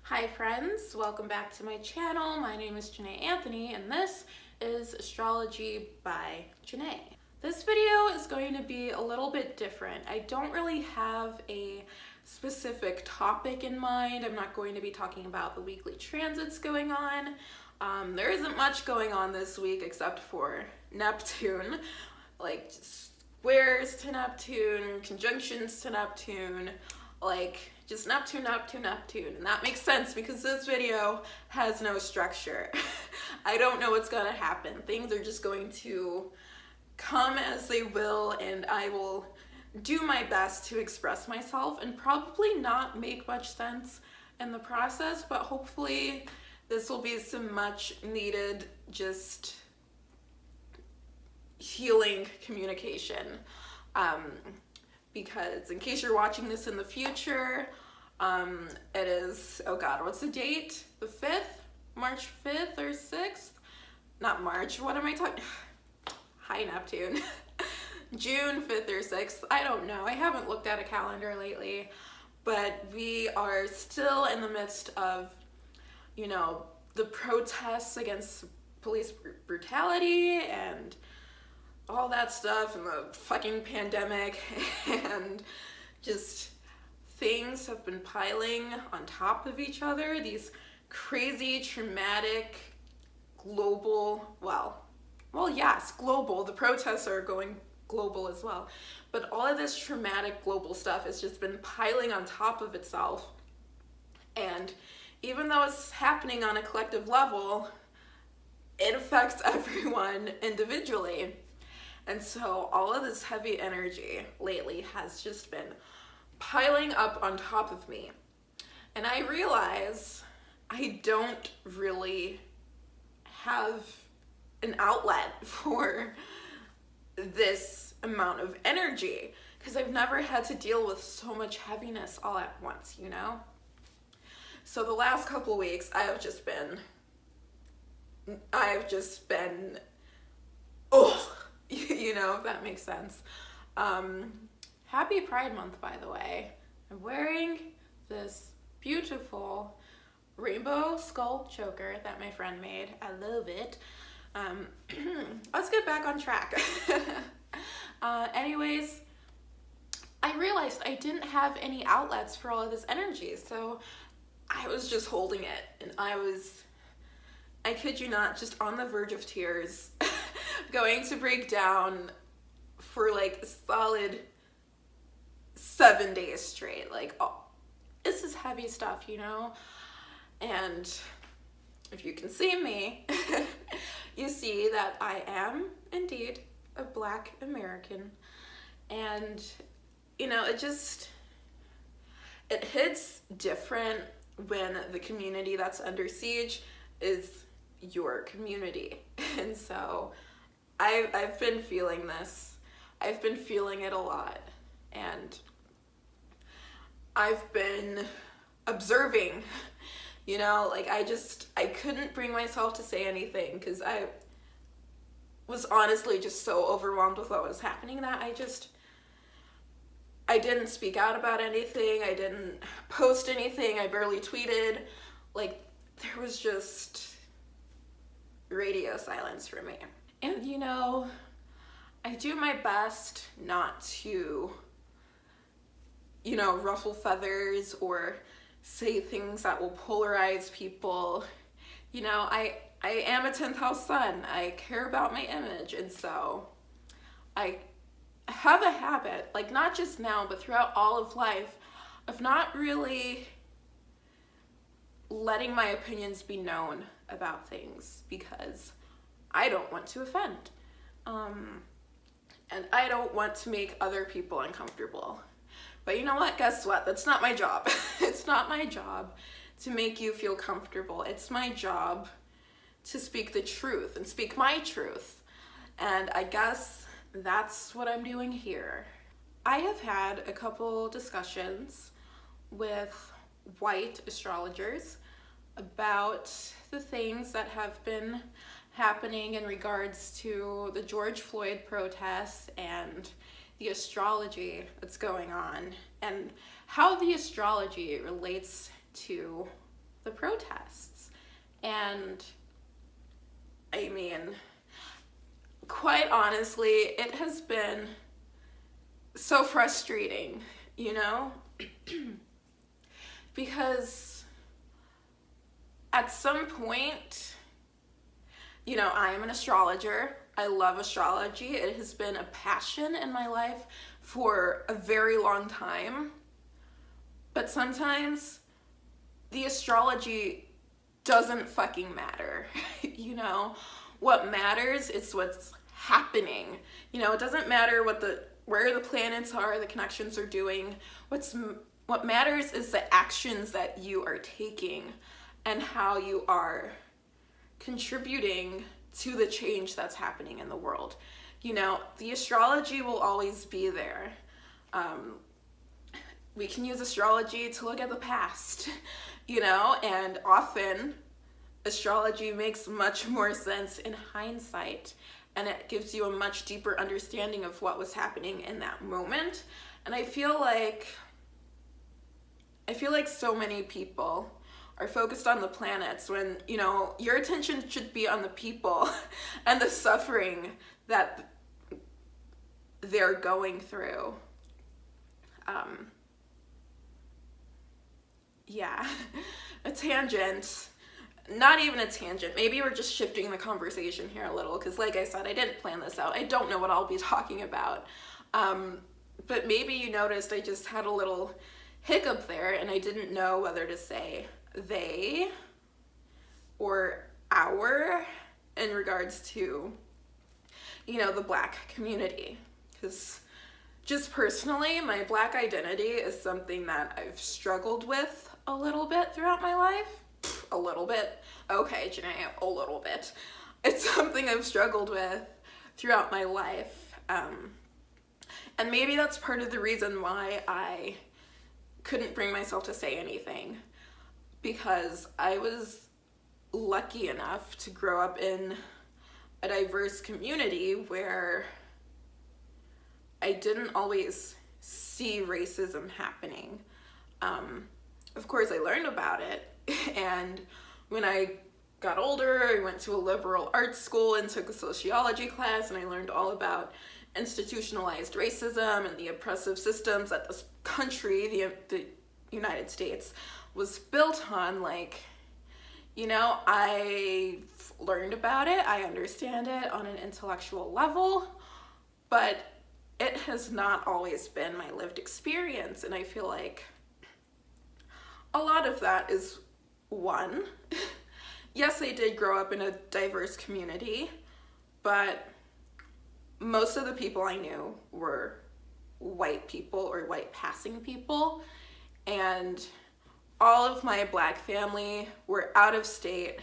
Hi friends, welcome back to my channel. My name is Janay Anthony and this is Astrology by Janay. This video is going to be a little bit different. I don't really have a specific topic in mind. I'm not going to be talking about the weekly transits going on. There isn't much going on this week except for Neptune, like squares to Neptune, conjunctions to Neptune, like just Neptune, and that makes sense because this video has no structure. I don't know what's gonna happen. Things are just going to come as they will, and I will do my best to express myself and probably not make much sense in the process, but hopefully this will be some much needed just healing communication. Because in case you're watching this in the future, it is, oh God, what's the date? The 5th? March 5th or 6th? Not March, what am I talking? Hi, Neptune. June 5th or 6th, I don't know. I haven't looked at a calendar lately, but we are still in the midst of, you know, the protests against police brutality and all that stuff, and the fucking pandemic, and just things have been piling on top of each other. These crazy, traumatic, global, well, yes, global. The protests are going global as well. But all of this traumatic global stuff has just been piling on top of itself. And even though it's happening on a collective level, it affects everyone individually. And so all of this heavy energy lately has just been piling up on top of me. And I realize I don't really have an outlet for this amount of energy because I've never had to deal with so much heaviness all at once, you know? So the last couple weeks I've just been, you know, if that makes sense. Happy Pride Month, by the way. I'm wearing this beautiful rainbow skull choker that my friend made. I love it. Let's get back on track. Anyways, I realized I didn't have any outlets for all of this energy, so I was just holding it, and I kid you not, just on the verge of tears, going to break down for like a solid 7 days straight. Like, oh, this is heavy stuff, you know? And if you can see me, you see that I am indeed a Black American. And, you know, it hits different when the community that's under siege is your community. And so I've been feeling this. I've been feeling it a lot. And I've been observing, you know, like I couldn't bring myself to say anything because I was honestly just so overwhelmed with what was happening that I didn't speak out about anything. I didn't post anything. I barely tweeted. Like, there was just radio silence for me. And, you know, I do my best not to, you know, ruffle feathers or say things that will polarize people. You know, I am a 10th house sun. I care about my image, and so I have a habit, like not just now, but throughout all of life, of not really letting my opinions be known about things because I don't want to offend. And I don't want to make other people uncomfortable. But you know what? Guess what? That's not my job. It's not my job to make you feel comfortable. It's my job to speak the truth and speak my truth. And I guess that's what I'm doing here. I have had a couple discussions with white astrologers about the things that have been happening in regards to the George Floyd protests and the astrology that's going on and how the astrology relates to the protests. And I mean, quite honestly, it has been so frustrating, you know? Because at some point, you know, I am an astrologer. I love astrology. It has been a passion in my life for a very long time. But sometimes the astrology doesn't fucking matter, you know? What matters is what's happening. You know, it doesn't matter where the planets are, the connections are doing. What matters is the actions that you are taking and how you are contributing to the change that's happening in the world. You know, the astrology will always be there. We can use astrology to look at the past, you know, and often astrology makes much more sense in hindsight, and it gives you a much deeper understanding of what was happening in that moment. And I feel like so many people are focused on the planets when, you know, your attention should be on the people and the suffering that they're going through. Yeah, a tangent. Not even a tangent. Maybe we're just shifting the conversation here a little, because like I said, I didn't plan this out. I don't know what I'll be talking about. But maybe you noticed I just had a little hiccup there, and I didn't know whether to say they or our in regards to, you know, the Black community. Because just personally, my Black identity is something that I've struggled with a little bit throughout my life. A little bit. Okay, Janay, a little bit. It's something I've struggled with throughout my life. And maybe that's part of the reason why I couldn't bring myself to say anything. Because I was lucky enough to grow up in a diverse community where I didn't always see racism happening. Of course, I learned about it, and when I got older, I went to a liberal arts school and took a sociology class, and I learned all about institutionalized racism and the oppressive systems that this country, the United States, was built on. Like, you know, I learned about it, I understand it on an intellectual level, but it has not always been my lived experience, and I feel like a lot of that is, one, yes, I did grow up in a diverse community, but most of the people I knew were white people or white passing people, and all of my Black family were out of state,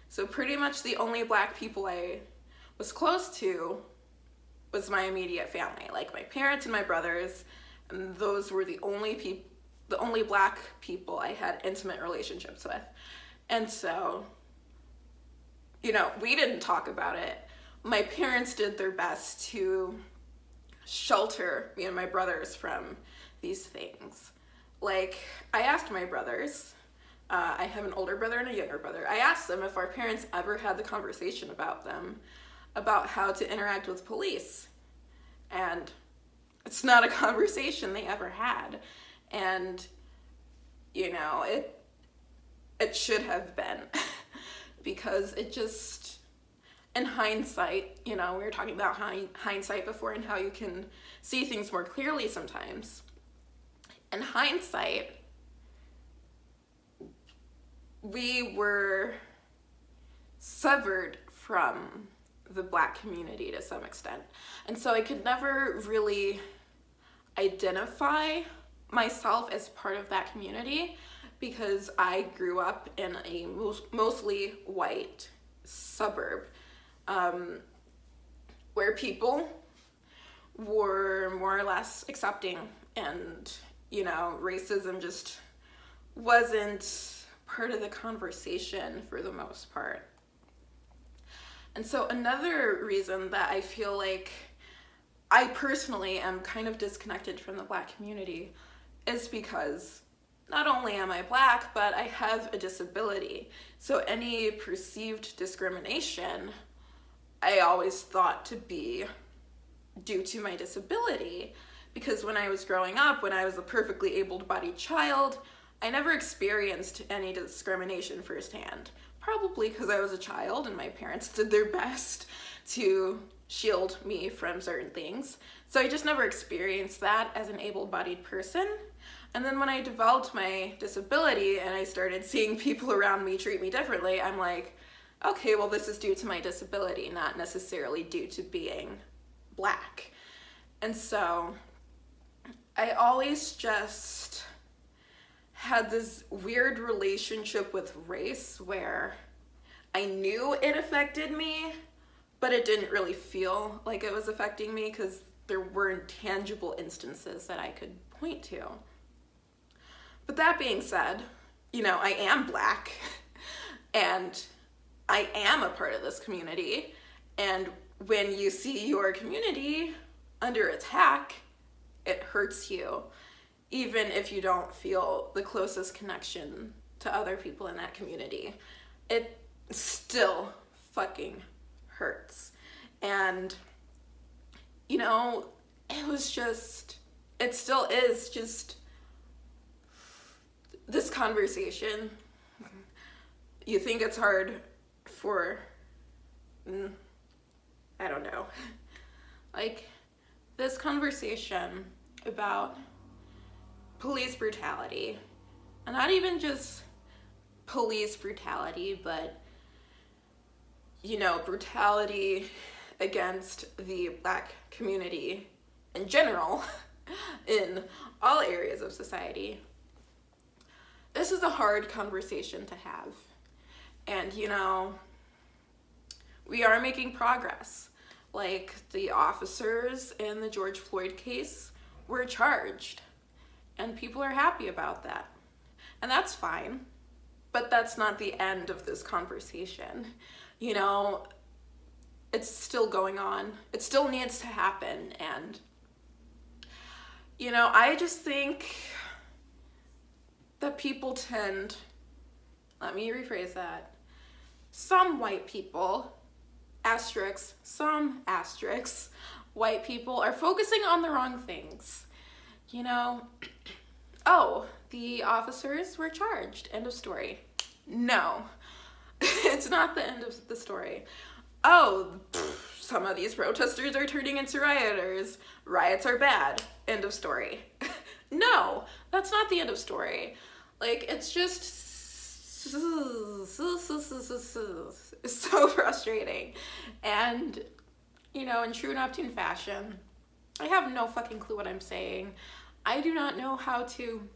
so pretty much the only Black people I was close to was my immediate family, like my parents and my brothers, and those were the only Black people I had intimate relationships with. And so, you know, we didn't talk about it. My parents did their best to shelter me and my brothers from these things. Like, I asked my brothers, I have an older brother and a younger brother, I asked them if our parents ever had the conversation about how to interact with police. And it's not a conversation they ever had. And, you know, it should have been. Because it just, in hindsight, you know, we were talking about hindsight before and how you can see things more clearly sometimes. In hindsight, we were severed from the Black community to some extent. And so I could never really identify myself as part of that community because I grew up in a mostly white suburb where people were more or less accepting, and, you know, racism just wasn't part of the conversation for the most part. And so another reason that I feel like I personally am kind of disconnected from the Black community is because not only am I Black, but I have a disability. So any perceived discrimination, I always thought to be due to my disability. Because when I was growing up, when I was a perfectly able-bodied child, I never experienced any discrimination firsthand. Probably because I was a child and my parents did their best to shield me from certain things. So I just never experienced that as an able-bodied person. And then when I developed my disability and I started seeing people around me treat me differently, I'm like, okay, well, this is due to my disability, not necessarily due to being Black. And so I always just had this weird relationship with race where I knew it affected me, but it didn't really feel like it was affecting me because there weren't tangible instances that I could point to. But that being said, you know, I am Black and I am a part of this community. And when you see your community under attack, it hurts you, even if you don't feel the closest connection to other people in that community. It still fucking hurts. And, you know, it still is just this conversation. You think it's hard for, I don't know, like this conversation about police brutality, and not even just police brutality, but, you know, brutality against the Black community in general, in all areas of society. This is a hard conversation to have. And, you know, we are making progress. Like, the officers in the George Floyd case were charged, and people are happy about that. And that's fine, but that's not the end of this conversation. You know, it's still going on. It still needs to happen. And, you know, I just think that people tend, let me rephrase that, some white people, some asterisks, white people are focusing on the wrong things. You know, oh, the officers were charged, end of story. No, it's not the end of the story. Oh, some of these protesters are turning into rioters. Riots are bad, end of story. No, that's not the end of story. Like, it's just so frustrating. And, you know, in true Toon Fashion, I have no fucking clue what I'm saying. I do not know how to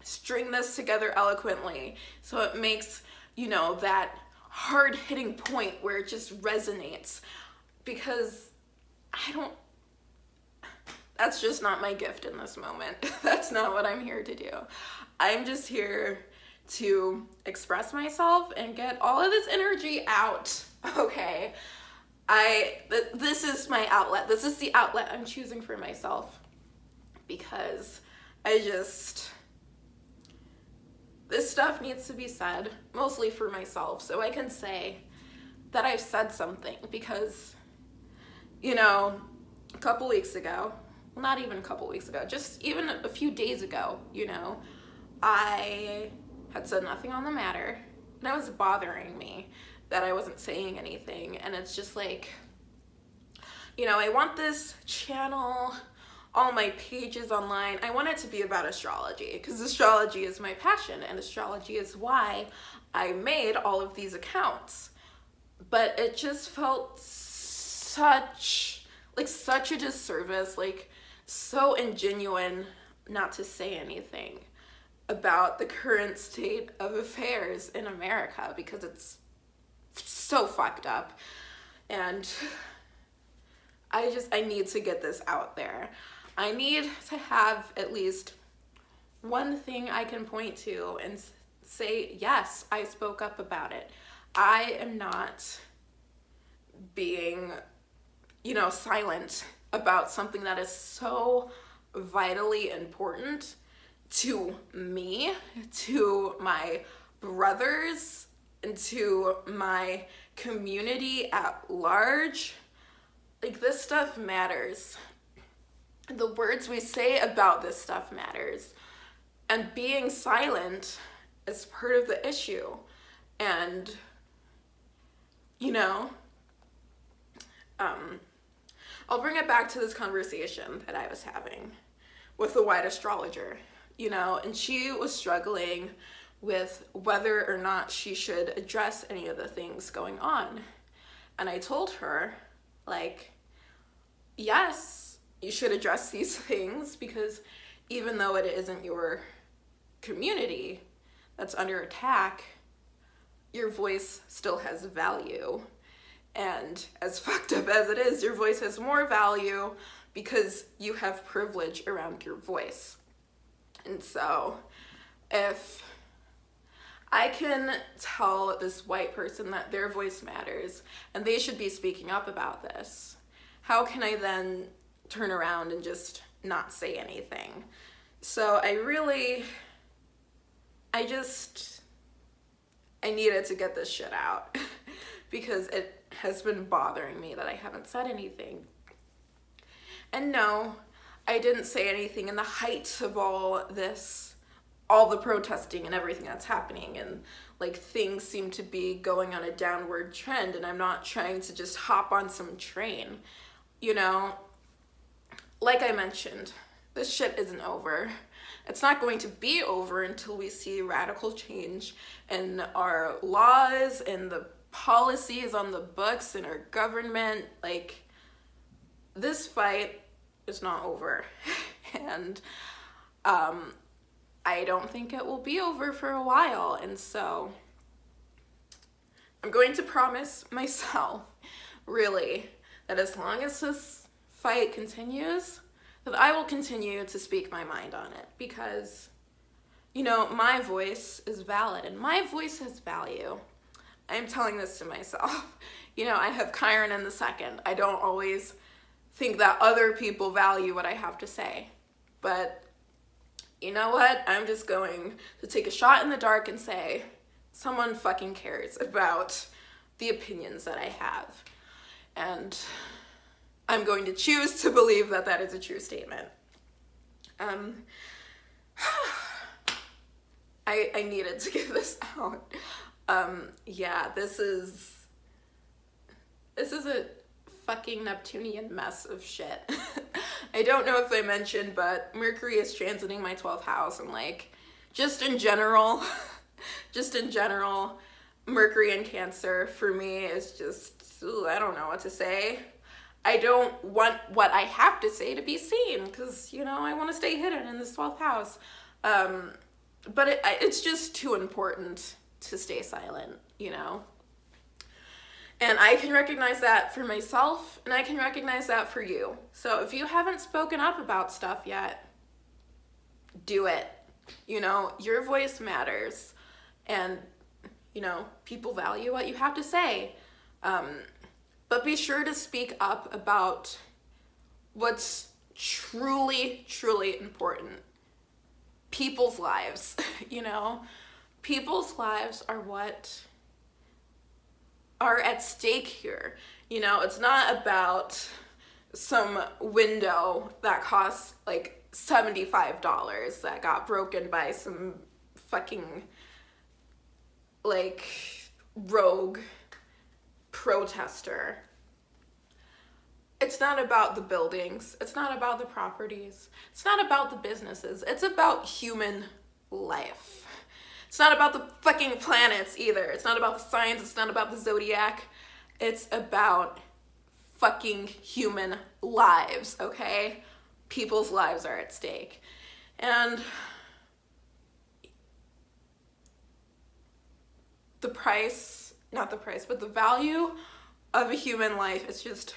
string this together eloquently so it makes, you know, that hard-hitting point where it just resonates, because that's just not my gift in this moment. That's not what I'm here to do. I'm just here to express myself and get all of this energy out, okay? This is my outlet. This is the outlet I'm choosing for myself, because this stuff needs to be said, mostly for myself, so I can say that I've said something. Because, you know, a couple weeks ago, well, not even a couple weeks ago, just even a few days ago, you know, I had said nothing on the matter, and it was bothering me that I wasn't saying anything. And it's just like, you know, I want this channel, all my pages online, I want it to be about astrology, because astrology is my passion, and astrology is why I made all of these accounts. But it just felt such a disservice, like so ingenuine not to say anything about the current state of affairs in America, because it's so fucked up. And I need to get this out there. I need to have at least one thing I can point to and say, yes, I spoke up about it. I am not being, you know, silent about something that is so vitally important to me, to my brothers, and to my community at large. Like, this stuff matters. The words we say about this stuff matters. And being silent is part of the issue. And, you know, I'll bring it back to this conversation that I was having with the white astrologer, you know, and she was struggling with whether or not she should address any of the things going on. And I told her, like, yes, you should address these things, because even though it isn't your community that's under attack, your voice still has value. And as fucked up as it is, your voice has more value because you have privilege around your voice. And so if I can tell this white person that their voice matters and they should be speaking up about this, how can I then turn around and just not say anything? So I needed to get this shit out because it has been bothering me that I haven't said anything. And no, I didn't say anything in the height of all the protesting and everything that's happening, and like things seem to be going on a downward trend, and I'm not trying to just hop on some train, you know? Like I mentioned, this shit isn't over. It's not going to be over until we see radical change in our laws and the policies on the books in our government. Like, this fight is not over. And I don't think it will be over for a while. And so I'm going to promise myself, really, that as long as this fight continues, that I will continue to speak my mind on it, because, you know, my voice is valid and my voice has value. I'm telling this to myself. You know, I have Chiron in the second. I don't always think that other people value what I have to say. But you know what? I'm just going to take a shot in the dark and say, someone fucking cares about the opinions that I have. And I'm going to choose to believe that that is a true statement. I needed to get this out. Yeah, this is a fucking Neptunian mess of shit. I don't know if I mentioned, but Mercury is transiting my 12th house, and like, just in general, Mercury and Cancer for me is just, I don't know what to say. I don't want what I have to say to be seen, because, you know, I want to stay hidden in this 12th house. But it's just too important to stay silent, you know? And I can recognize that for myself, and I can recognize that for you. So if you haven't spoken up about stuff yet, do it. You know, your voice matters, and, you know, people value what you have to say. But be sure to speak up about what's truly, truly important. People's lives, you know? People's lives are what are at stake here. You know, it's not about some window that costs like $75 that got broken by some fucking like rogue protester. It's not about the buildings. It's not about the properties. It's not about the businesses. It's about human life. It's not about the fucking planets either. It's not about the signs. It's not about the zodiac. It's about fucking human lives, okay? People's lives are at stake. And the value of a human life is just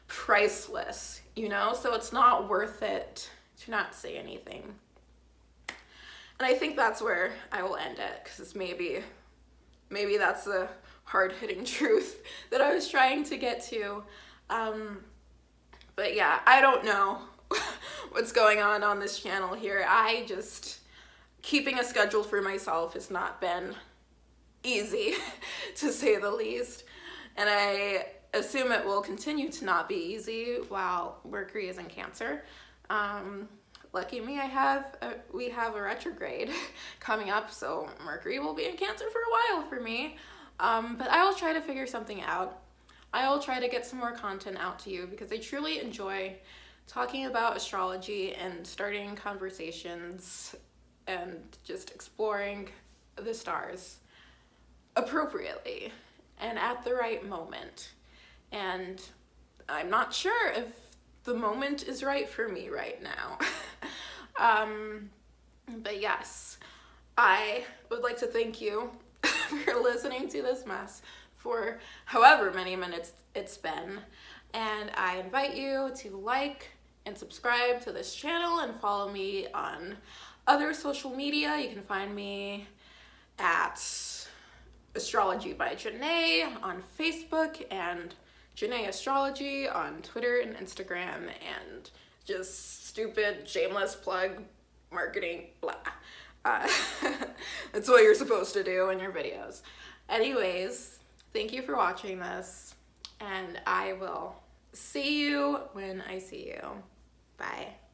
priceless, you know? So it's not worth it to not say anything. And I think that's where I will end it, because maybe that's the hard-hitting truth that I was trying to get to. But yeah, I don't know what's going on this channel here. I just keeping a schedule for myself has not been easy, to say the least. And I assume it will continue to not be easy while Mercury is in Cancer. Lucky me, we have a retrograde coming up, so Mercury will be in Cancer for a while for me. But I will try to figure something out. I will try to get some more content out to you because I truly enjoy talking about astrology and starting conversations and just exploring the stars appropriately and at the right moment. And I'm not sure if the moment is right for me right now. But yes, I would like to thank you for listening to this mess for however many minutes it's been. And I invite you to like and subscribe to this channel and follow me on other social media. You can find me at Astrology by Janay on Facebook and Janay Astrology on Twitter and Instagram, and just stupid, shameless plug marketing, blah. That's what you're supposed to do in your videos. Anyways, thank you for watching this, and I will see you when I see you. Bye.